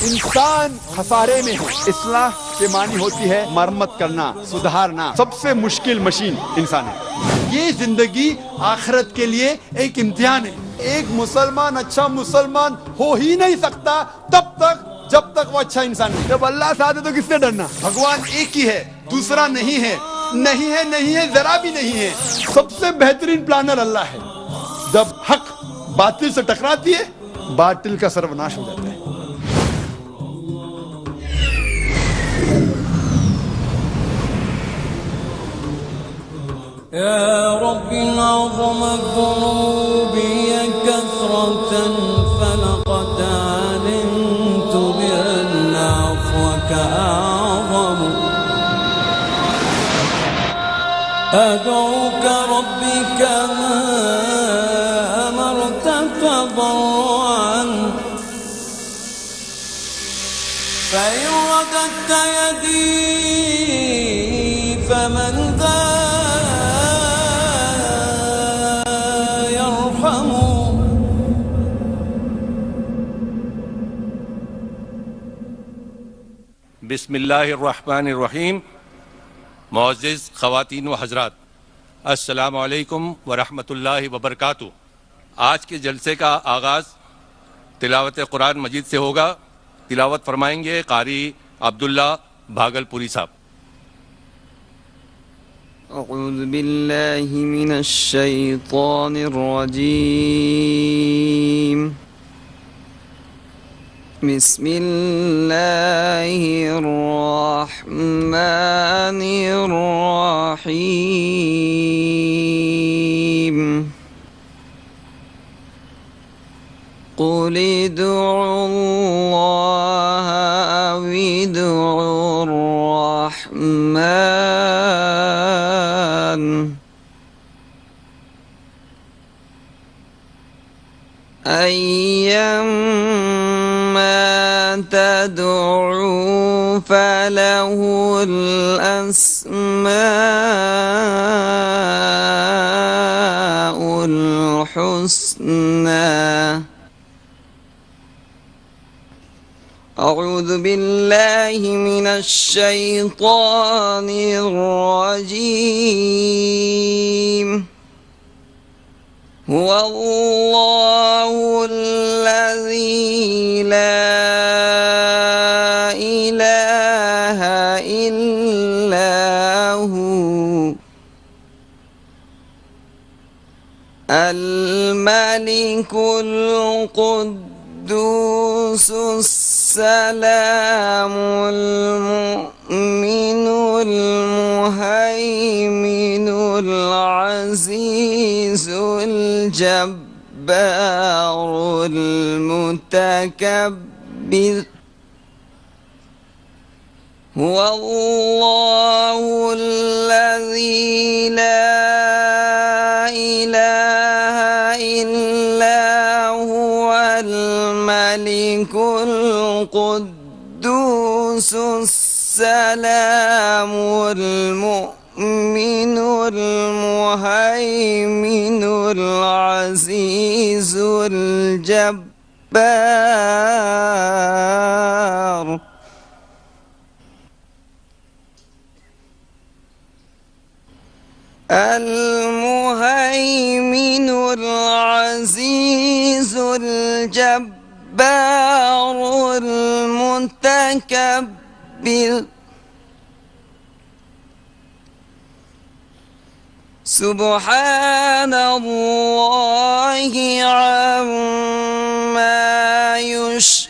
انسان خسارے میں ہے۔ اصلاح کے معنی ہوتی ہے مرمت کرنا، سدھارنا۔ سب سے مشکل مشین انسان ہے۔ یہ زندگی آخرت کے لیے ایک امتحان ہے۔ ایک مسلمان اچھا مسلمان ہو ہی نہیں سکتا جب تک وہ اچھا انسان نہیں۔ جب اللہ ساتھ ہے تو کس سے ڈرنا؟ بھگوان ایک ہی ہے، دوسرا نہیں ہے، نہیں ہے، ذرا بھی نہیں ہے۔ سب سے بہترین پلانر اللہ ہے۔ جب حق باطل سے ٹکراتی ہے، باطل کا سروناش ہو جاتا ہے۔ يا رب عظمت ذنوبي كثرة فلقد علمت بأن عفوك أعظم أدعوك ربي كما أمرت تضرعا فإن رددت يدي فمن ذا بسم اللہ الرحمن الرحیم۔ معزز خواتین و حضرات، السلام علیکم ورحمۃ اللہ وبرکاتہ۔ آج کے جلسے کا آغاز تلاوت قرآن مجید سے ہوگا۔ تلاوت فرمائیں گے قاری عبداللہ بھاگلپوری صاحب۔ اعوذ باللہ من الشیطان الرجیم، بسم اللہ الرحمن الرحیم، قل ادعوا اللہ او ادعوا الرحمن ایما تدعوا فله الأسماء الحسنى۔ أعوذ بالله من الشيطان الرجيم، هو الله الذي لا إله إلا هو الملك القدوس السلام المؤمن المهيمن العزيز الجبار المتكبر، هو الله الذي لا إله إلا هو الملك القدوس السلام المؤمن المهيمن العزيز الجبار، المهيمن العزيز الجبار المتكبر، سبحان الله عما يشركون،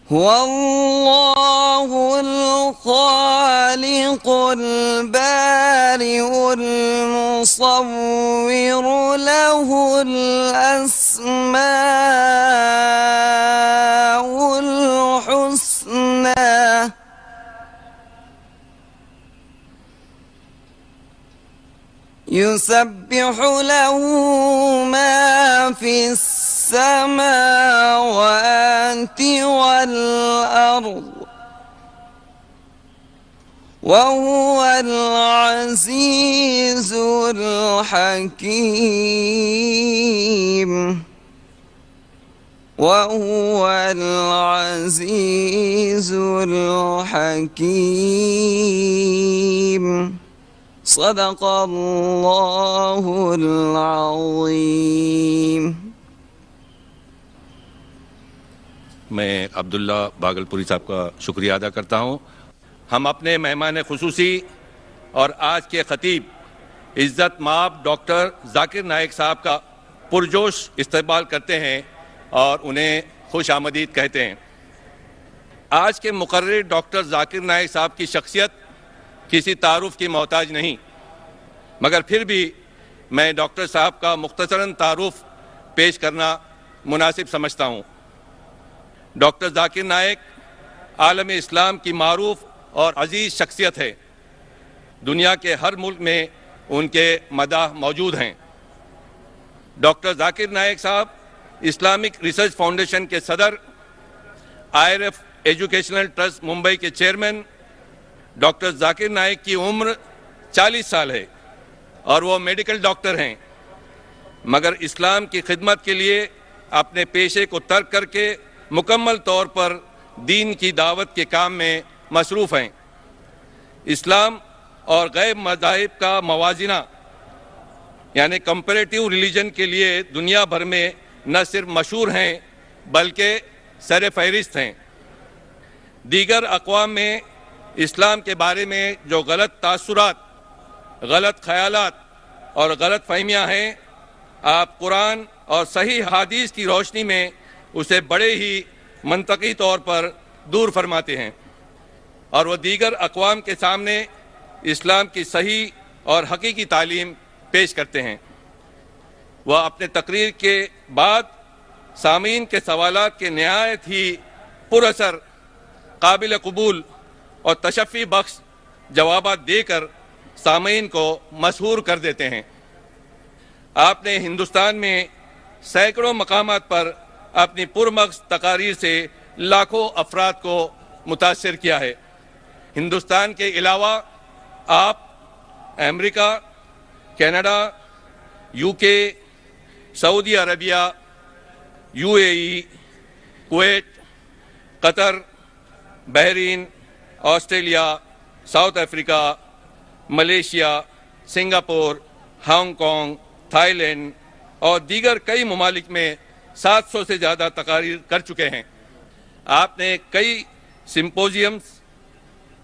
هو الله الخالق البارئ المصور، له الأسماء الحسنى، يسبح له ما في السماوات والأرض، وهو العزيز الحكيم وهو العزيز الحكيم صدق الله العظيم. میں عبداللہ باگلپوری صاحب کا شکریہ ادا کرتا ہوں. ہم اپنے مہمان خصوصی اور آج کے خطیب عزت مآب ڈاکٹر ذاکر نائک صاحب کا پرجوش استقبال کرتے ہیں اور انہیں خوش آمدید کہتے ہیں. آج کے مقرر ڈاکٹر ذاکر نائک صاحب کی شخصیت کسی تعارف کی محتاج نہیں، مگر پھر بھی میں ڈاکٹر صاحب کا مختصراً تعارف پیش کرنا مناسب سمجھتا ہوں. ڈاکٹر ذاکر نائک عالم اسلام کی معروف اور عزیز شخصیت ہے. دنیا کے ہر ملک میں ان کے مداح موجود ہیں. ڈاکٹر ذاکر نائک صاحب اسلامک ریسرچ فاؤنڈیشن کے صدر، IRF ایجوکیشنل ٹرسٹ ممبئی کے چیئرمین. ڈاکٹر ذاکر نائک کی عمر 40 سال ہے اور وہ میڈیکل ڈاکٹر ہیں، مگر اسلام کی خدمت کے لیے اپنے پیشے کو ترک کر کے مکمل طور پر دین کی دعوت کے کام میں مصروف ہیں. اسلام اور غیر مذاہب کا موازنہ یعنی کمپیریٹیو ریلیجن کے لیے دنیا بھر میں نہ صرف مشہور ہیں بلکہ سر فہرست ہیں. دیگر اقوام میں اسلام کے بارے میں جو غلط تاثرات، غلط خیالات اور غلط فہمیاں ہیں، آپ قرآن اور صحیح حدیث کی روشنی میں اسے بڑے ہی منطقی طور پر دور فرماتے ہیں اور وہ دیگر اقوام کے سامنے اسلام کی صحیح اور حقیقی تعلیم پیش کرتے ہیں. وہ اپنے تقریر کے بعد سامعین کے سوالات کے نہایت ہی پر اثر، قابل قبول اور تشفی بخش جوابات دے کر سامعین کو مسحور کر دیتے ہیں. آپ نے ہندوستان میں سینکڑوں مقامات پر اپنی پرمغز تقاریر سے لاکھوں افراد کو متاثر کیا ہے. ہندوستان کے علاوہ آپ امریکہ، کینیڈا، UK، سعودی عربیہ، UAE، Kuwait, Qatar, Bahrain, Australia, South Africa, Malaysia, Singapore, Hong Kong, Thailand اور دیگر کئی ممالک میں 700 سے زیادہ تقاریر کر چکے ہیں. آپ نے کئی سمپوزیمز،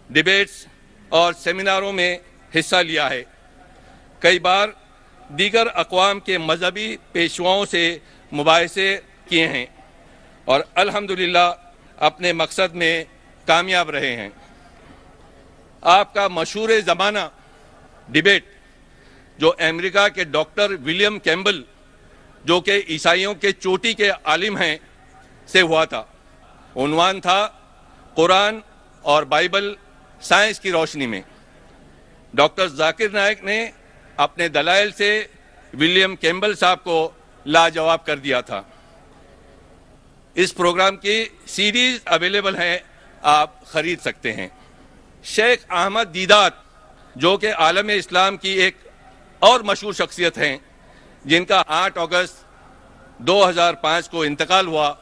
ڈیبیٹس اور سیمیناروں میں حصہ لیا ہے. کئی بار دیگر اقوام کے مذہبی پیشواؤں سے مباحثے کیے ہیں اور الحمدللہ اپنے مقصد میں کامیاب رہے ہیں. آپ کا مشہور زمانہ ڈیبیٹ جو امریکہ کے ڈاکٹر ولیم کیمبل، جو کہ عیسائیوں کے چوٹی کے عالم ہیں، سے ہوا تھا. عنوان تھا قرآن اور بائبل سائنس کی روشنی میں. ڈاکٹر ذاکر نائک نے اپنے دلائل سے ولیم کیمبل صاحب کو لاجواب کر دیا تھا. اس پروگرام کی سیریز اویلیبل ہے، آپ خرید سکتے ہیں. شیخ احمد دیدات جو کہ عالم اسلام کی ایک اور مشہور شخصیت ہیں، جن کا 8 اگست 2005 کو انتقال ہوا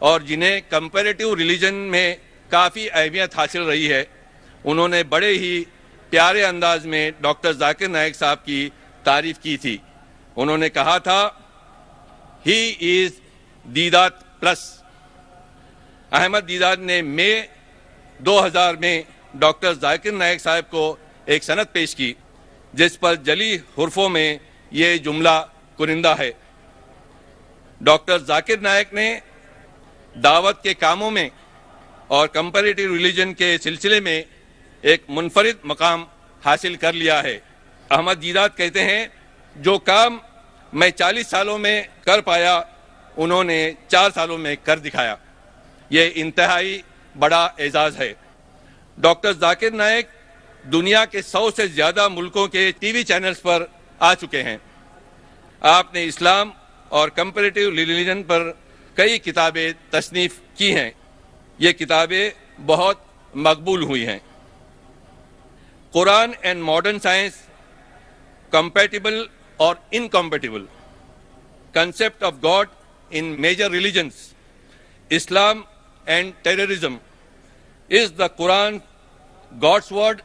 اور جنہیں کمپیریٹیو ریلیجن میں کافی اہمیت حاصل رہی ہے، انہوں نے بڑے ہی پیارے انداز میں ڈاکٹر ذاکر نائک صاحب کی تعریف کی تھی. انہوں نے کہا تھا ہی از دیدات پلس. احمد دیدات نے مئی 2000 میں ڈاکٹر ذاکر نائک صاحب کو ایک سند پیش کی جس پر جلی حرفوں میں یہ جملہ کنندہ ہے: ڈاکٹر ذاکر نائک نے دعوت کے کاموں میں اور کمپیریٹیو ریلیجن کے سلسلے میں ایک منفرد مقام حاصل کر لیا ہے. احمد دیدات کہتے ہیں جو کام میں 40 سالوں میں کر پایا انہوں نے 4 سالوں میں کر دکھایا. یہ انتہائی بڑا اعزاز ہے. ڈاکٹر ذاکر نائک دنیا کے 100 سے زیادہ ملکوں کے ٹی وی چینلز پر آ چکے ہیں. آپ نے اسلام اور کمپیریٹیو ریلیجن پر کئی کتابیں تصنیف کی ہیں. یہ کتابیں بہت مقبول ہوئی ہیں. Quran and modern science compatible or incompatible? Concept of God in major religions, Islam and terrorism. Is the Quran God's word?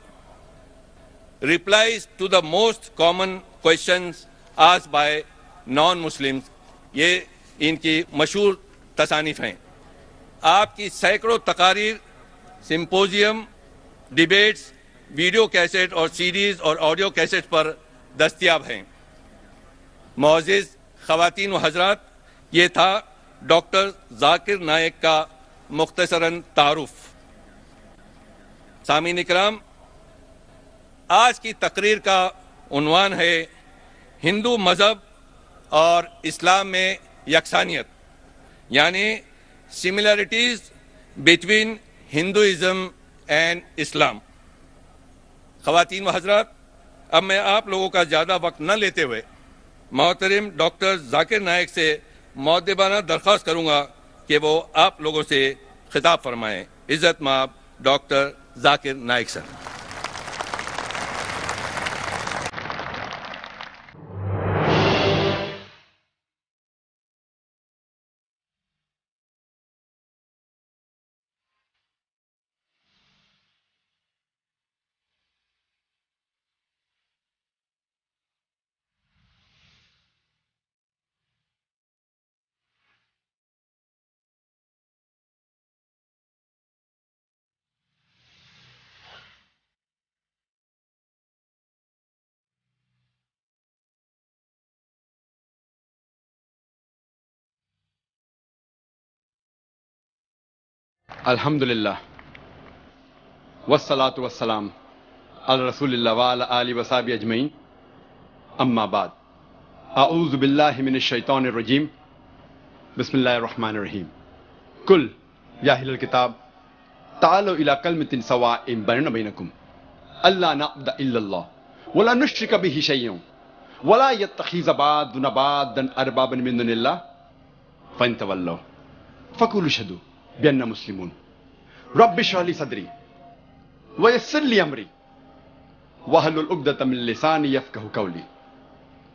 Replies to the most common questions asked by non-Muslims. یہ ان کی مشہور تصانیف ہیں. آپ کی سینکڑوں تقاریر، سمپوزیم، ڈیبیٹس، ویڈیو کیسٹ اور CDs اور آڈیو کیسٹ پر دستیاب ہیں. معزز خواتین و حضرات، یہ تھا ڈاکٹر ذاکر نائک کا مختصراً تعارف. سامعین اکرام، آج کی تقریر کا عنوان ہے ہندو مذہب اور اسلام میں یکسانیت، یعنی سملیرٹیز بٹوین ہندوازم اینڈ اسلام. خواتین و حضرات، اب میں آپ لوگوں کا زیادہ وقت نہ لیتے ہوئے محترم ڈاکٹر ذاکر نائک سے مؤدبانہ درخواست کروں گا کہ وہ آپ لوگوں سے خطاب فرمائیں. عزت مآب ڈاکٹر ذاکر نائک سر. الحمدللہ والصلاة والسلام علی رسول اللہ وعلی آلہ وصحبہ اجمعین. اما بعد، اعوذ باللہ من الشیطان الرجیم، بسم اللہ الرحمن الرحیم. قل یا اہل الکتاب تعالوا الی کلمۃ سواء بیننا وبینکم الا نعبد الا اللہ ولا نشرک بہ شیئا ولا یتخذ بعضنا بعضا اربابا من دون اللہ فإن تولوا فقولوا اشہدوا بأننا مسلمون. رب اشرح لي صدري ويسر لي امري واحلل عقدة من لساني يفقهوا قولي.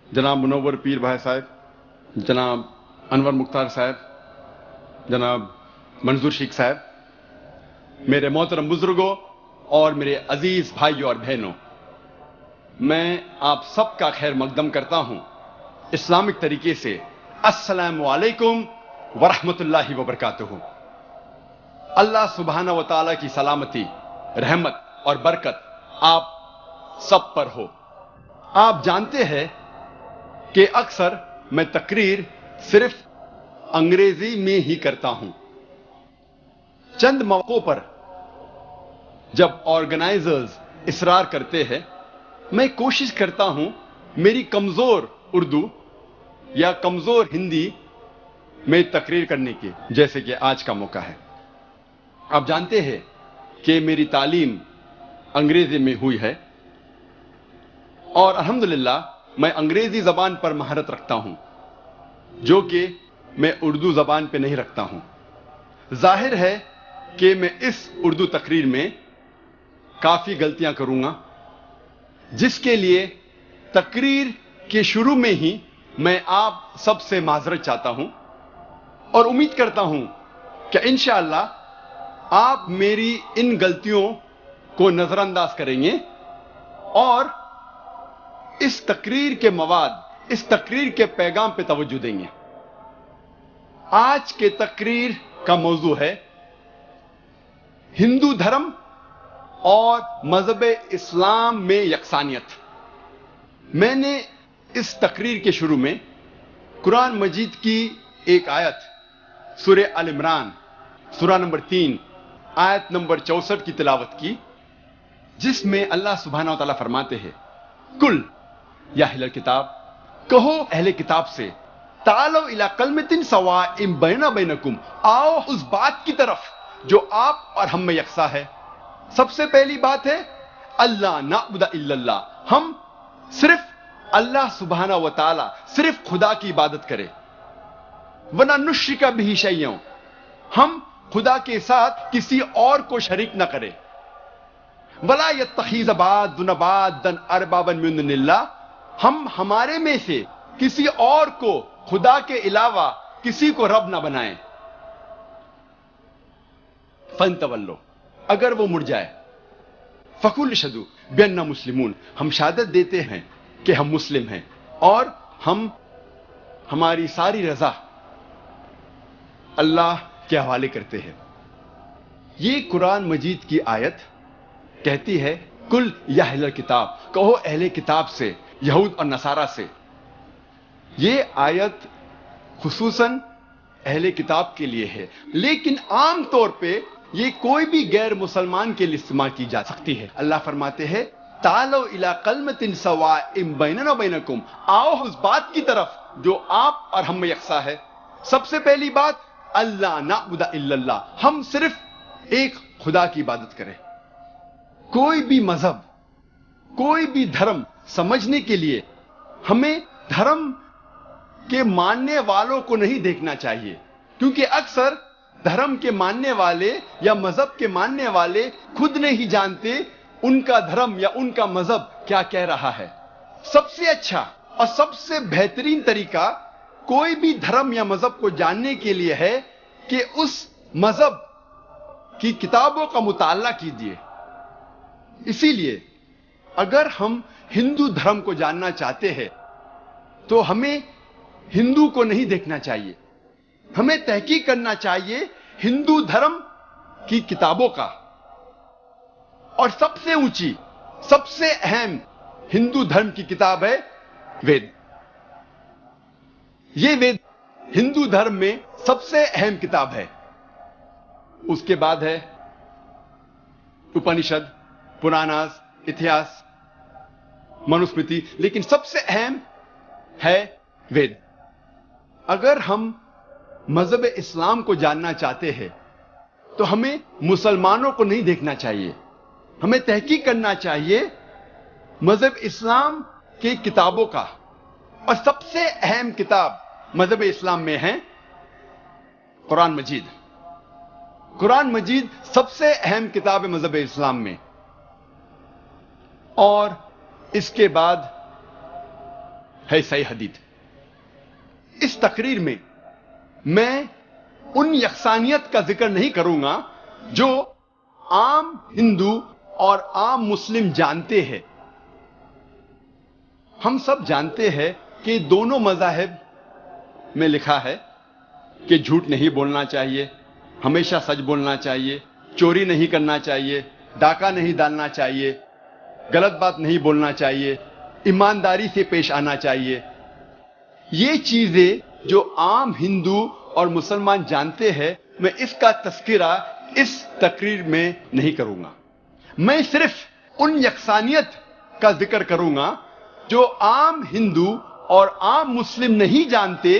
جناب منور پیر بھائی صاحب، جناب انور مختار صاحب، جناب منظور شیخ صاحب، میرے محترم بزرگوں اور میرے عزیز بھائیوں اور بہنوں، میں آپ سب کا خیر مقدم کرتا ہوں اسلامک طریقے سے. السلام علیکم ورحمۃ اللہ وبرکاتہ. اللہ سبحانہ و تعالیٰ کی سلامتی، رحمت اور برکت آپ سب پر ہو. آپ جانتے ہیں کہ اکثر میں تقریر صرف انگریزی میں ہی کرتا ہوں. چند موقعوں پر جب آرگنائزرز اصرار کرتے ہیں، میں کوشش کرتا ہوں میری کمزور اردو یا کمزور ہندی میں تقریر کرنے کی، جیسے کہ آج کا موقع ہے. آپ جانتے ہیں کہ میری تعلیم انگریزی میں ہوئی ہے اور الحمدللہ میں انگریزی زبان پر مہارت رکھتا ہوں، جو کہ میں اردو زبان پہ نہیں رکھتا ہوں. ظاہر ہے کہ میں اس اردو تقریر میں کافی غلطیاں کروں گا، جس کے لیے تقریر کے شروع میں ہی میں آپ سب سے معذرت چاہتا ہوں اور امید کرتا ہوں کہ انشاءاللہ آپ میری ان غلطیوں کو نظر انداز کریں گے اور اس تقریر کے مواد، اس تقریر کے پیغام پہ توجہ دیں گے. آج کے تقریر کا موضوع ہے ہندو دھرم اور مذہب اسلام میں یکسانیت. میں نے اس تقریر کے شروع میں قرآن مجید کی ایک آیت سورہ آل عمران سورہ نمبر 3 آیت نمبر 64 کی تلاوت کی، جس میں اللہ سبحانہ و تعالیٰ فرماتے ہیں، قل یا اہل الکتاب، کہو اہل کتاب سے، تعالوا الی کلمۃ سواء بیننا وبینکم، آؤ اس بات کی طرف جو آپ اور ہم میں یکساں ہے. سب سے پہلی بات ہے اللہ نعبد الا اللہ، ہم صرف اللہ سبحانہ و تعالیٰ، صرف خدا کی عبادت کرے. وَلَا نُشْرِكَ بِهِ شَيْئًا، ہم خدا کے ساتھ کسی اور کو شریک نہ کرے. ولا یتخذ بعضنا بعضا اربابا من دون اللہ، ہم ہمارے میں سے کسی اور کو خدا کے علاوہ کسی کو رب نہ بنائیں. فانتولوا، اگر وہ مڑ جائے، فقولوا اشہدوا بأننا مسلمون، ہم شہادت دیتے ہیں کہ ہم مسلم ہیں اور ہم ہماری ساری رضا اللہ کے حوالے کرتے ہیں. یہ قرآن مجید کی آیت کہتی ہے کل یا اہل کتاب، کہو اہل کتاب سے، یہود اور نصارہ سے. یہ آیت خصوصاً اہل کتاب کے لیے ہے، لیکن عام طور پہ یہ کوئی بھی غیر مسلمان کے لیے استعمال کی جا سکتی ہے. اللہ فرماتے ہیں تعالوا الی کلمۃ سواء بیننا و بینکم، آؤ اس بات کی طرف جو آپ اور ہم میں یکساں ہے. سب سے پہلی بات اللہ نعبد الا اللہ، ہم صرف ایک خدا کی عبادت کریں. کوئی بھی مذہب، کوئی بھی دھرم سمجھنے کے لیے ہمیں دھرم کے ماننے والوں کو نہیں دیکھنا چاہیے، کیونکہ اکثر دھرم کے ماننے والے یا مذہب کے ماننے والے خود نہیں جانتے ان کا دھرم یا ان کا مذہب کیا کہہ رہا ہے. سب سے اچھا اور سب سے بہترین طریقہ کوئی بھی دھرم یا مذہب کو جاننے کے لیے ہے کہ اس مذہب کی کتابوں کا مطالعہ کیجیے. اسی لیے اگر ہم ہندو دھرم کو جاننا چاہتے ہیں تو ہمیں ہندو کو نہیں دیکھنا چاہیے، ہمیں تحقیق کرنا چاہیے ہندو دھرم کی کتابوں کا. اور سب سے اونچی، سب سے اہم ہندو دھرم کی کتاب ہے وید. یہ وید ہندو دھرم میں سب سے اہم کتاب ہے. اس کے بعد ہے اپنشد، پراناس، اتہاس، منوسمرتی، لیکن سب سے اہم ہے وید. اگر ہم مذہب اسلام کو جاننا چاہتے ہیں تو ہمیں مسلمانوں کو نہیں دیکھنا چاہیے، ہمیں تحقیق کرنا چاہیے مذہب اسلام کی کتابوں کا. اور سب سے اہم کتاب مذہب اسلام میں ہے قرآن مجید. قرآن مجید سب سے اہم کتاب ہے مذہب اسلام میں. اور اس کے بعد ہے صحیح حدیث. اس تقریر میں میں ان یکسانیت کا ذکر نہیں کروں گا جو عام ہندو اور عام مسلم جانتے ہیں. ہم سب جانتے ہیں کہ دونوں مذاہب میں لکھا ہے کہ جھوٹ نہیں بولنا چاہیے، ہمیشہ سچ بولنا چاہیے، چوری نہیں کرنا چاہیے، ڈاکہ نہیں ڈالنا چاہیے، غلط بات نہیں بولنا چاہیے، ایمانداری سے پیش آنا چاہیے. یہ چیزیں جو عام ہندو اور مسلمان جانتے ہیں، میں اس کا تذکرہ اس تقریر میں نہیں کروں گا. میں صرف ان یکسانیت کا ذکر کروں گا جو عام ہندو اور عام مسلم نہیں جانتے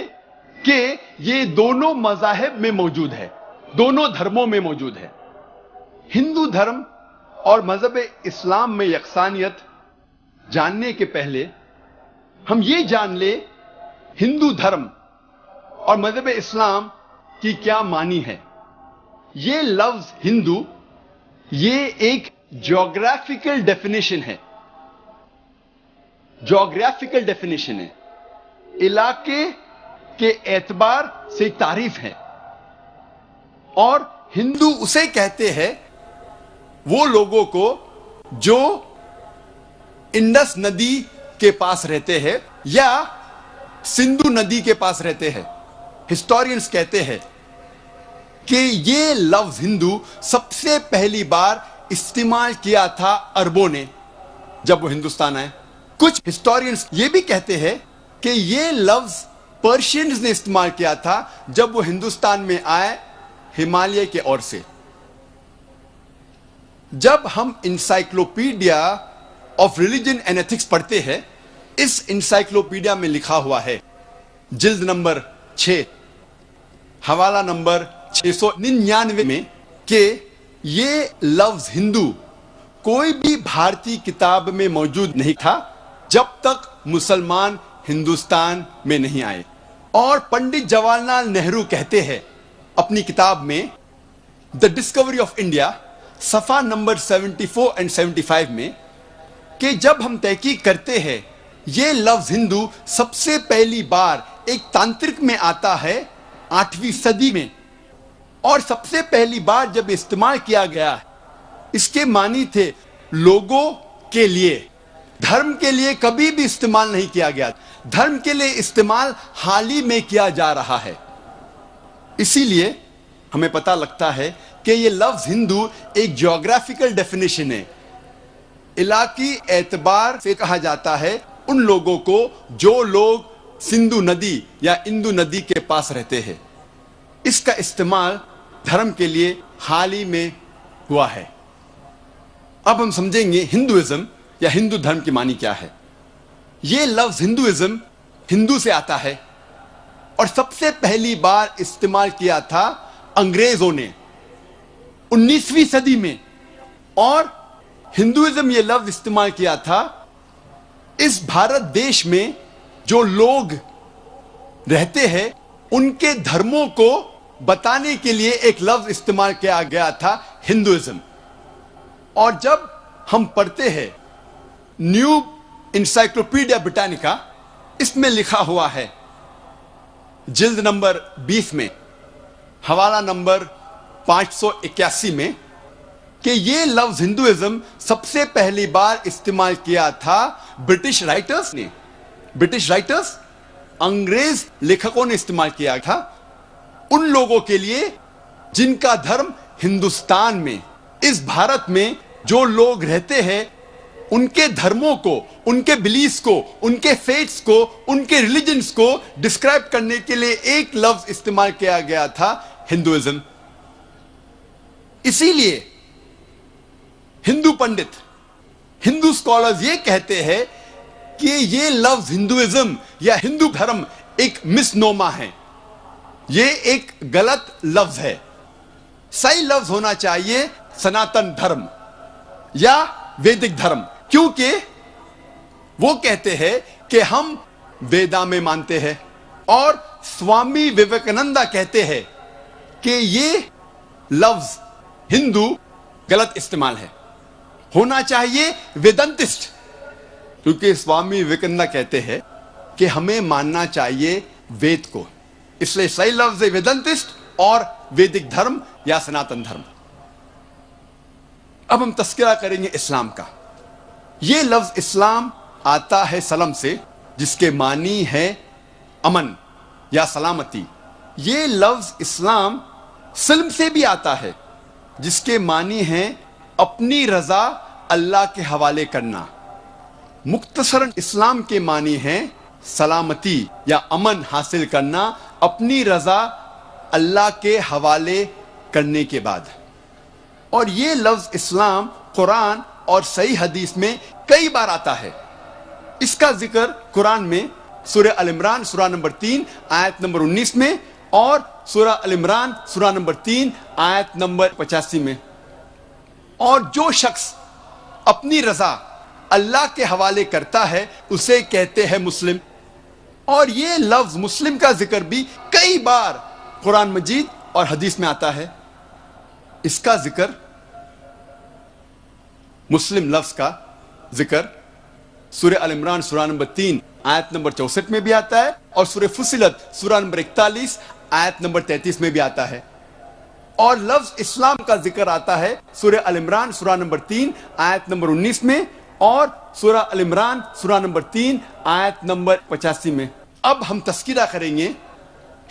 کہ یہ دونوں مذاہب میں موجود ہے، دونوں دھرموں میں موجود ہے. ہندو دھرم اور مذہب اسلام میں یکسانیت جاننے کے پہلے ہم یہ جان لیں ہندو دھرم اور مذہب اسلام کی کیا معنی ہے. یہ لفظ ہندو یہ ایک جغرافیکل ڈیفینیشن ہے، جغرافیکل ڈیفینیشن ہے، علاقے کے اعتبار سے تعریف ہے. اور ہندو اسے کہتے ہیں وہ لوگوں کو جو انڈس ندی کے پاس رہتے ہیں یا سندھو ندی کے پاس رہتے ہیں. ہسٹورینز کہتے ہیں کہ یہ لفظ ہندو سب سے پہلی بار استعمال کیا تھا عربوں نے جب وہ ہندوستان آئے. کچھ ہسٹورینز یہ بھی کہتے ہیں کہ یہ لفظ پرشینز نے استعمال کیا تھا جب وہ ہندوستان میں آئے ہمالیہ کے اور سے. جب ہم encyclopedia of religion and ethics پڑھتے ہیں، اس انسائکلوپیڈیا میں لکھا ہوا ہے جلد نمبر 6 حوالہ نمبر 699 میں کہ یہ لفظ ہندو کوئی بھی بھارتی کتاب میں موجود نہیں تھا جب تک مسلمان ہندوستان میں نہیں آئے. اور پنڈت جواہر لال نہرو کہتے ہیں اپنی کتاب میں دا ڈسکوری آف انڈیا صفحہ نمبر 74 اور 75 میں کہ جب ہم تحقیق کرتے ہیں یہ لفظ ہندو سب سے پہلی بار ایک تانترک میں آتا ہے 8ویں صدی میں، اور سب سے پہلی بار جب استعمال کیا گیا اس کے معنی تھے لوگوں کے لیے، دھرم کے لیے کبھی بھی استعمال نہیں کیا گیا، دھرم کے لیے استعمال حال ہی میں کیا جا رہا ہے۔ اسی لیے ہمیں پتہ لگتا ہے کہ یہ لفظ ہندو ایک جیوگرافیکل ڈیفینیشن ہے، علاقائی اعتبار سے کہا جاتا ہے ان لوگوں کو جو لوگ سندھو ندی یا اندو ندی کے پاس رہتے ہیں۔ اس کا استعمال دھرم کے لیے حال ہی میں ہوا ہے۔ اب ہم سمجھیں گے ہندوازم یا ہندو دھرم کی معنی کیا ہے۔ یہ لفظ ہندوازم ہندو سے آتا ہے اور سب سے پہلی بار استعمال کیا تھا انگریزوں نے 19ویں صدی میں، اور ہندوازم یہ لفظ استعمال کیا تھا اس بھارت دیش میں جو لوگ رہتے ہیں ان کے دھرموں کو بتانے کے لیے ایک لفظ استعمال کیا گیا تھا ہندوازم۔ اور جب ہم پڑھتے ہیں نیو انسائکلوپیڈیا برٹانیکا، اس میں لکھا ہوا ہے جلد نمبر 20 میں حوالہ نمبر 581 میں کہ یہ لفظ ہندوازم سب سے پہلی بار استعمال کیا تھا برٹش رائٹرز نے۔ برٹش رائٹرز انگریز لیکھکوں نے استعمال کیا تھا ان لوگوں کے لیے جن کا دھرم ہندوستان میں، اس بھارت میں جو لوگ رہتے ہیں ان کے دھرموں کو، ان کے بلیفز کو، ان کے فیتھس کو، ان کے ریلیجنز کو ڈسکرائب کرنے کے لیے ایک لفظ استعمال کیا گیا تھا ہندوازم۔ اسی لیے ہندو پنڈت، ہندو اسکالرز یہ کہتے ہیں کہ یہ لفظ ہندوازم یا ہندو دھرم ایک مس نوما ہے، یہ ایک غلط لفظ ہے۔ صحیح لفظ ہونا چاہیے سناتن دھرم یا ویدک دھرم، کیونکہ وہ کہتے ہیں کہ ہم ویدا میں مانتے ہیں، اور سوامی وویکانندا کہتے ہیں کہ یہ لفظ ہندو غلط استعمال ہے، ہونا چاہیے ویدنتسٹ، کیونکہ سوامی وویکانندا کہتے ہیں کہ ہمیں ماننا چاہیے وید کو، اس لیے صحیح لفظ ہے ویدنتسٹ اور ویدک دھرم یا سناتن دھرم۔ اب ہم تذکرہ کریں گے اسلام کا۔ یہ لفظ اسلام آتا ہے سلم سے، جس کے معنی ہے امن یا سلامتی۔ یہ لفظ اسلام سلم سے بھی آتا ہے جس کے معنی ہے اپنی رضا اللہ کے حوالے کرنا۔ مختصراً اسلام کے معنی ہے سلامتی یا امن حاصل کرنا اپنی رضا اللہ کے حوالے کرنے کے بعد۔ اور یہ لفظ اسلام قرآن اور صحیح حدیث میں کئی بار آتا ہے۔ اس کا ذکر قرآن میں سورہ ال عمران سورہ نمبر 3 آیت نمبر 19 میں، اور سورہ ال عمران سورہ نمبر 3 آیت نمبر 85 میں۔ اور جو شخص اپنی رضا اللہ کے حوالے کرتا ہے اسے کہتے ہیں مسلم۔ اور یہ لفظ مسلم کا ذکر بھی کئی بار قرآن مجید اور حدیث میں آتا ہے۔ اس کا ذکر، مسلم لفظ کا ذکر سورہ ال عمران سورہ نمبر 3 آیت نمبر 64 میں بھی آتا ہے، اور سورہ فصلت سورہ نمبر 41 آیت نمبر 33 میں بھی آتا ہے۔ اور لفظ اسلام کا ذکر آتا ہے سورہ ال عمران سورہ نمبر 3 آیت نمبر 19 میں، اور سورہ ال عمران سورہ نمبر 3 آیت نمبر 85 میں۔ اب ہم تذکرہ کریں گے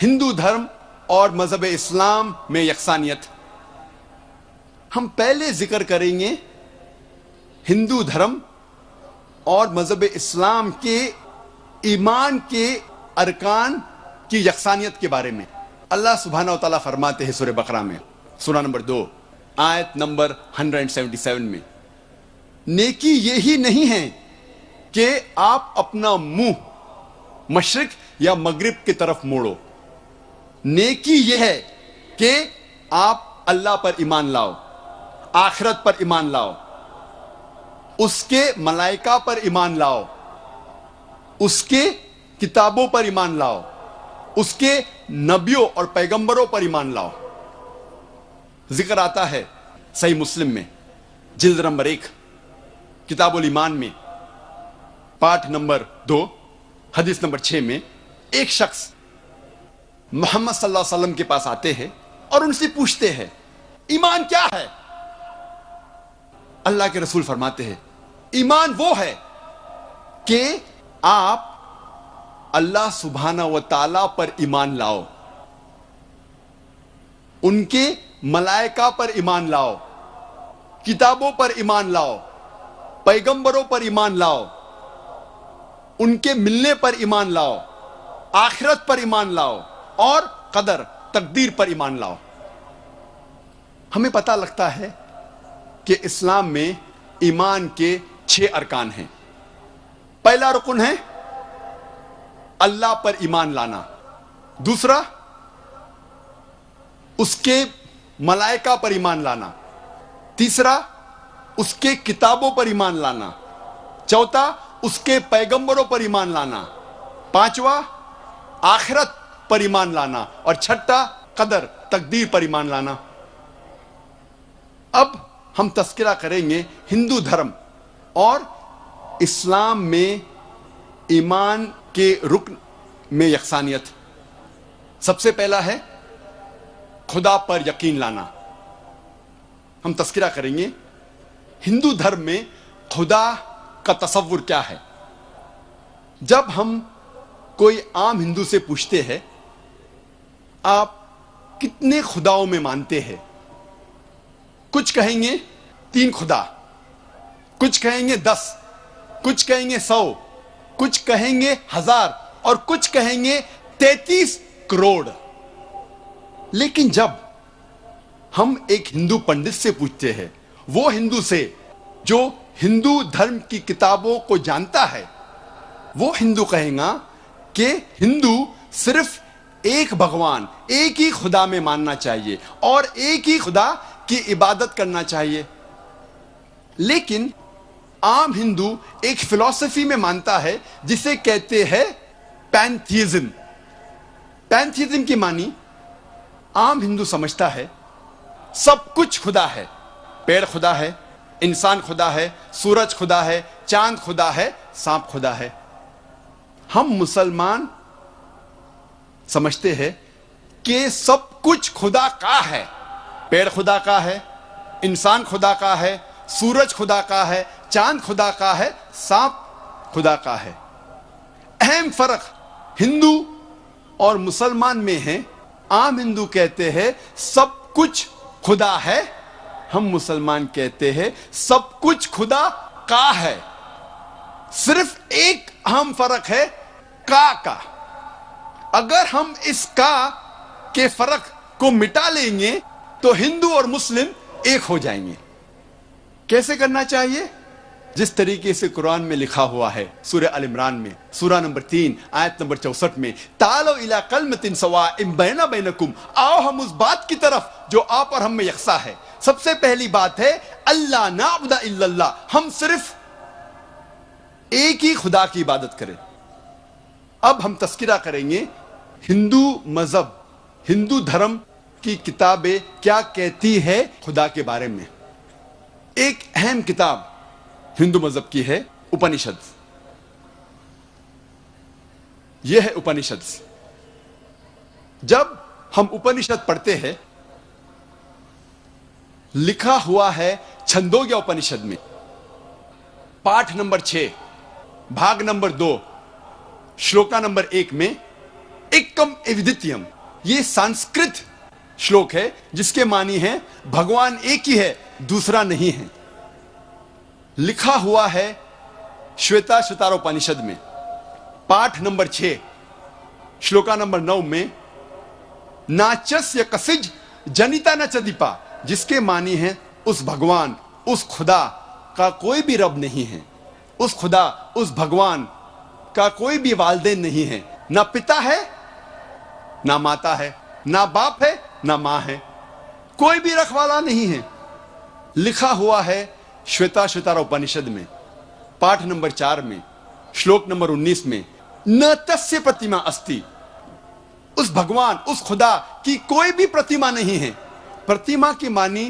ہندو دھرم اور مذہب اسلام میں یکسانیت۔ ہم پہلے ذکر کریں گے ہندو دھرم اور مذہب اسلام کے ایمان کے ارکان کی یکسانیت کے بارے میں۔ اللہ سبحانہ و تعالیٰ فرماتے ہیں سورہ بقرہ میں سورہ نمبر 2 آیت نمبر 177 میں، نیکی یہی نہیں ہے کہ آپ اپنا منہ مشرق یا مغرب کی طرف موڑو، نیکی یہ ہے کہ آپ اللہ پر ایمان لاؤ، آخرت پر ایمان لاؤ، اس کے ملائکہ پر ایمان لاؤ، اس کے کتابوں پر ایمان لاؤ، اس کے نبیوں اور پیغمبروں پر ایمان لاؤ۔ ذکر آتا ہے صحیح مسلم میں جلد نمبر 1 کتاب الایمان میں پارٹ نمبر 2 حدیث نمبر 6 میں ایک شخص محمد صلی اللہ علیہ وسلم کے پاس آتے ہیں اور ان سے پوچھتے ہیں ایمان کیا ہے؟ اللہ کے رسول فرماتے ہیں ایمان وہ ہے کہ آپ اللہ سبحانہ و تعالی پر ایمان لاؤ، ان کے ملائکہ پر ایمان لاؤ، کتابوں پر ایمان لاؤ، پیغمبروں پر ایمان لاؤ، ان کے ملنے پر ایمان لاؤ، آخرت پر ایمان لاؤ اور قدر تقدیر پر ایمان لاؤ۔ ہمیں پتہ لگتا ہے کہ اسلام میں ایمان کے 6 ارکان ہیں۔ پہلا رکن ہے اللہ پر ایمان لانا، دوسرا اس کے ملائکہ پر ایمان لانا، تیسرا اس کے کتابوں پر ایمان لانا، چوتھا اس کے پیغمبروں پر ایمان لانا، پانچواں آخرت پر ایمان لانا اور چھٹا قدر تقدیر پر ایمان لانا۔ اب ہم تذکرہ کریں گے ہندو دھرم اور اسلام میں ایمان کے رکن میں یکسانیت۔ سب سے پہلا ہے خدا پر یقین لانا۔ ہم تذکرہ کریں گے ہندو دھرم میں خدا کا تصور کیا ہے۔ جب ہم کوئی عام ہندو سے پوچھتے ہیں آپ کتنے خداؤں میں مانتے ہیں، کچھ کہیں گے 3 خدا، کچھ کہیں گے 10، کچھ کہیں گے 100، کچھ کہیں گے 1000 اور کچھ کہیں گے 33 کروڑ۔ لیکن جب ہم ایک ہندو پنڈت سے پوچھتے ہیں، وہ ہندو سے جو ہندو دھرم کی کتابوں کو جانتا ہے، وہ ہندو کہے گا کہ ہندو صرف ایک بھگوان، ایک ہی خدا میں ماننا چاہیے اور ایک ہی خدا کی عبادت کرنا چاہیے۔ لیکن عام ہندو ایک فلسفی میں مانتا ہے جسے کہتے ہیں پینتھیزم۔ پینتھیزم کی معنی عام ہندو سمجھتا ہے سب کچھ خدا ہے، پیڑ خدا ہے، انسان خدا ہے، سورج خدا ہے، چاند خدا ہے، سانپ خدا ہے۔ ہم مسلمان سمجھتے ہیں کہ سب کچھ خدا کا ہے، پیڑ خدا کا ہے، انسان خدا کا ہے، سورج خدا کا ہے، چاند خدا کا ہے، سانپ خدا کا ہے۔ اہم فرق ہندو اور مسلمان میں ہے، عام ہندو کہتے ہیں سب کچھ خدا ہے، ہم مسلمان کہتے ہیں سب کچھ خدا کا ہے۔ صرف ایک اہم فرق ہے کا۔ اگر ہم اس کا کے فرق کو مٹا لیں گے تو ہندو اور مسلم ایک ہو جائیں گے۔ کیسے کرنا چاہیے؟ جس طریقے سے قرآن میں لکھا ہوا ہے سورہ ال عمران میں سورہ نمبر 3 آیت نمبر 64 میں تعالوا الی کلمۃ سواء بینا بینکم، آؤ ہم اس بات کی طرف جو آپ اور ہم میں یکساں ہے۔ سب سے پہلی بات ہے اللہ نعبد الا اللہ، ہم صرف ایک ہی خدا کی عبادت کریں۔ اب ہم تذکرہ کریں گے ہندو مذہب، ہندو دھرم کی کتابیں کیا کہتی ہے خدا کے بارے میں۔ ایک اہم کتاب ہندو مذہب کی ہے اپنشد۔ یہ ہے اپنشد۔ جب ہم اپنشد پڑھتے ہیں، لکھا ہوا ہے چھندوگیا اپنشد میں پاٹھ نمبر 6 بھاگ نمبر 2 شلوکا نمبر 1 میں ایکم ایودتیم، یہ سنسکرت شلوک ہے جس کے معنی ہے بھگوان ایک ہی ہے، دوسرا نہیں ہے۔ لکھا ہوا ہے شویتا شتارا اپنشد میں پاٹھ نمبر 6 شلوکا نمبر 9 میں ناچسیہ کسج جنیتا نچ دیپا، جس کے معنی ہے اس بھگوان، اس خدا کا کوئی بھی رب نہیں ہے، اس خدا، اس بھگوان کا کوئی بھی والدین نہیں ہے، نہ پتا ہے نہ ماتا ہے، نہ باپ ہے نہ ماں ہے، کوئی بھی رکھوالا نہیں ہے۔ لکھا ہوا ہے شویتا شتارا اپنشد میں پاٹھ نمبر 4 میں شلوک نمبر 19 میں نہ تسیہ پرتیما استی، اس بھگوان، اس خدا کی کوئی بھی پرتیما نہیں ہے۔ پرتیما کی معنی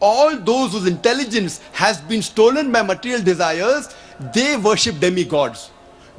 all those whose intelligence has been stolen by material desires, they worship demigods.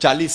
40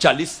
40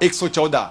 114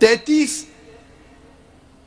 33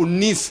19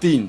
3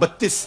32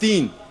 3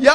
یا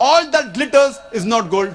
All that glitters is not gold.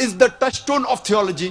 is the touchstone of theology.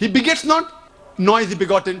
He begets not, nor is he begotten.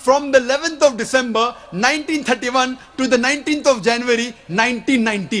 from the 11th of December 1931 to the 19th of January 1990.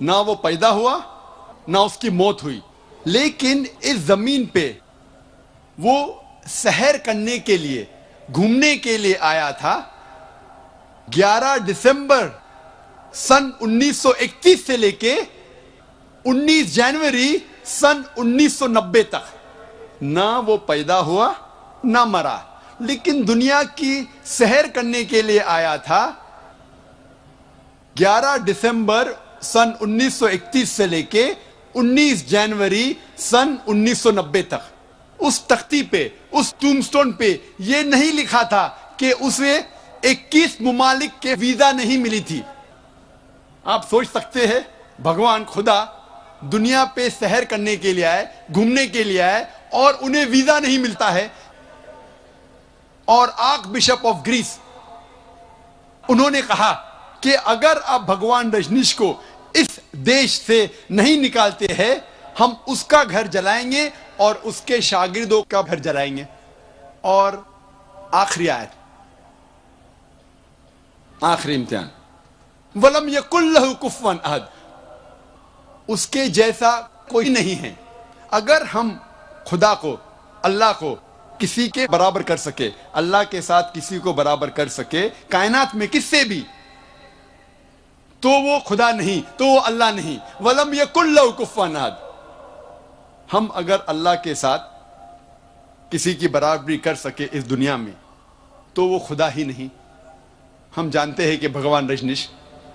نہ وہ پیدا ہوا نہ اس کی موت ہوئی، لیکن اس زمین پہ وہ سحر کرنے کے لیے، گھومنے کے لیے آیا تھا 11 دسمبر سن 1931 سے لے کے 19 جنوری سن 1990 تک۔ نہ وہ پیدا ہوا نہ مرا، لیکن دنیا کی سحر کرنے کے لیے آیا تھا 11 دسمبر سن 1931 سے لے کے 19 جنوری سن 1990 تک۔ اس تختی پہ، اس ٹوم سٹون پہ یہ نہیں لکھا تھا کہ اسے 21 ممالک کے ویزا نہیں ملی تھی۔ آپ سوچ سکتے ہیں بھگوان خدا دنیا پہ سحر کرنے کے لیے آئے، گھومنے کے لیے آئے، اور انہیں ویزا نہیں ملتا ہے۔ اور آرک بشپ آف گریس انہوں نے کہا کہ اگر آپ بھگوان رجنیش کو اس دیش سے نہیں نکالتے ہیں، ہم اس کا گھر جلائیں گے اور اس کے شاگردوں کا گھر جلائیں گے۔ اور آخری آیت، آخری امتحان، وَلَمْ يَكُنْ لَهُ كُفُوًا أَحَدٌ، اس کے جیسا کوئی نہیں ہے۔ اگر ہم خدا کو، اللہ کو کسی کے برابر کر سکے، اللہ کے ساتھ کسی کو برابر کر سکے کائنات میں کس سے بھی، تو وہ خدا نہیں، تو وہ اللہ نہیں۔ وَلَمْ يَكُنْ لَهُ كُفُوًا أَحَدٌ، ہم اگر اللہ کے ساتھ کسی کی برابری کر سکے اس دنیا میں تو وہ خدا ہی نہیں۔ ہم جانتے ہیں کہ بھگوان رجنیش،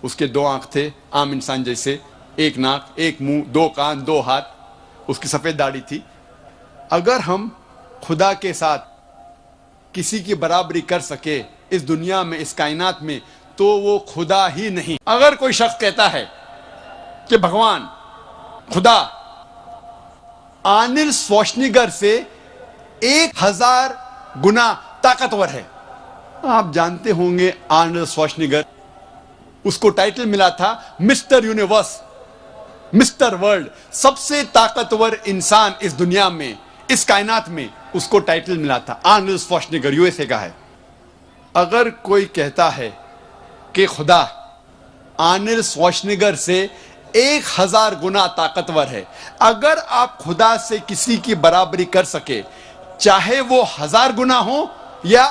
اس کے 2 آنکھ تھے عام انسان جیسے، 1 ناک، 1 منہ، 2 کان، 2 ہاتھ، اس کی سفید داڑھی تھی۔ اگر ہم خدا کے ساتھ کسی کی برابری کر سکے اس دنیا میں، اس کائنات میں، تو وہ خدا ہی نہیں۔ اگر کوئی شخص کہتا ہے کہ بھگوان خدا آرنلڈ شوارزنیگر سے 1000 گنا طاقتور ہے۔ آپ جانتے ہوں گے آرنلڈ شوارزنیگر، اس کو ٹائٹل ملا تھا مسٹر یونیورس، مسٹر ورلڈ، سب سے طاقتور انسان اس دنیا میں، اس کائنات میں، اس کو ٹائٹل ملا تھا۔ آرنلڈ شوارزنیگر USA کا ہے۔ اگر کوئی کہتا ہے کہ خدا آرنلڈ شوارزنیگر سے 1000 گنا طاقتور ہے، اگر آپ خدا سے کسی کی برابری کر سکے، چاہے وہ 1000 گنا ہو یا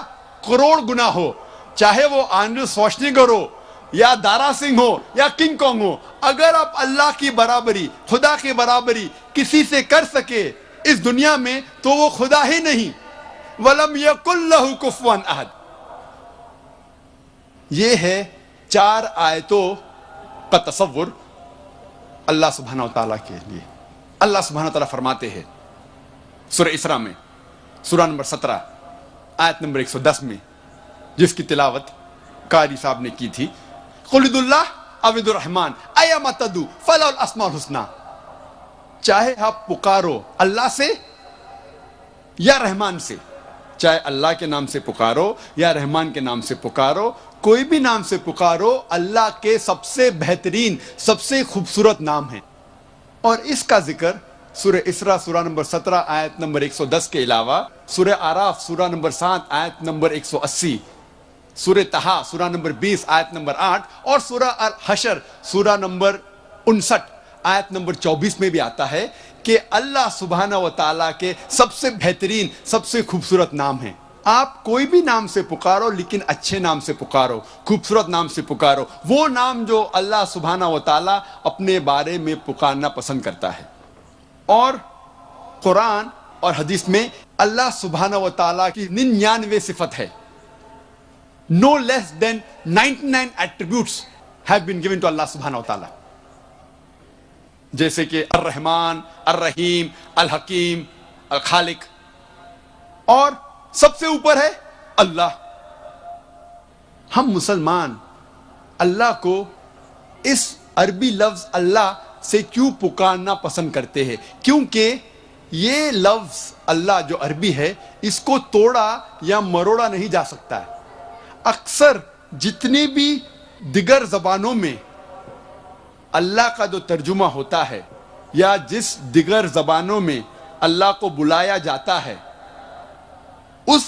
کروڑ گنا ہو، چاہے وہ آرنلڈ شوارزنیگر ہو یا دارا سنگھ ہو یا کنگ کانگ ہو، اگر آپ اللہ کی برابری، خدا کی برابری کسی سے کر سکے اس دنیا میں، تو وہ خدا ہی نہیں۔ وَلَمْ يَكُنْ لَهُ كُفُوًا أَحَدٌ۔ یہ ہے 4 آیتوں کا تصور اللہ سبحانہ وتعالیٰ کے لیے۔ اللہ سبحانہ وتعالیٰ فرماتے ہیں سورہ اسراء میں، سورہ نمبر 17 آیت نمبر 110 میں، جس کی تلاوت قاری صاحب نے کی تھی، قُلِ ادعوا اللَّهَ أَوِ ادعوا الرَّحْمَٰنَ أَيَّمَّا تَدْعُوا فَلَهُ الْأَسْمَاءُ الْحُسْنَىٰ، چاہے آپ پکارو اللہ سے یا رحمان سے، چاہے اللہ کے نام سے پکارو یا رحمان کے نام سے پکارو، کوئی بھی نام سے پکارو، اللہ کے سب سے بہترین، سب سے خوبصورت نام ہے۔ اور اس کا ذکر سورہ اسراء سورہ نمبر 17 آیت نمبر 110 کے علاوہ سورہ آراف سورہ نمبر 7 آیت نمبر 180، سورہ طٰہٰ سورہ نمبر 20 آیت نمبر 8 اور سورہ الحشر سورہ نمبر 59 آیت نمبر 24 میں بھی آتا ہے کہ اللہ سبحانہ و تعالیٰ کے سب سے بہترین، سب سے خوبصورت نام ہیں۔ آپ کوئی بھی نام سے پکارو، لیکن اچھے نام سے پکارو، خوبصورت نام سے پکارو، وہ نام جو اللہ سبحانہ و تعالیٰ اپنے بارے میں پکارنا پسند کرتا ہے۔ اور قرآن اور حدیث میں اللہ سبحانہ و تعالیٰ کی 99 صفت ہے۔ No less than 99 attributes have been given to Allah سبحانہ و تعالیٰ، جیسے کہ الرحمن، الرحیم، الحکیم، الخالق، اور سب سے اوپر ہے اللہ۔ ہم مسلمان اللہ کو اس عربی لفظ اللہ سے کیوں پکارنا پسند کرتے ہیں؟ کیونکہ یہ لفظ اللہ جو عربی ہے، اس کو توڑا یا مروڑا نہیں جا سکتا ہے۔ اکثر جتنی بھی دیگر زبانوں میں اللہ کا جو ترجمہ ہوتا ہے یا جس دیگر زبانوں میں اللہ کو بلایا جاتا ہے، اس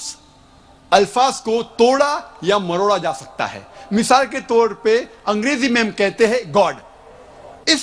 الفاظ کو توڑا یا مروڑا جا سکتا ہے۔ مثال کے طور پہ انگریزی میں ہم کہتے ہیں گاڈ، اس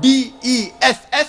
DESS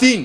3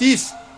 30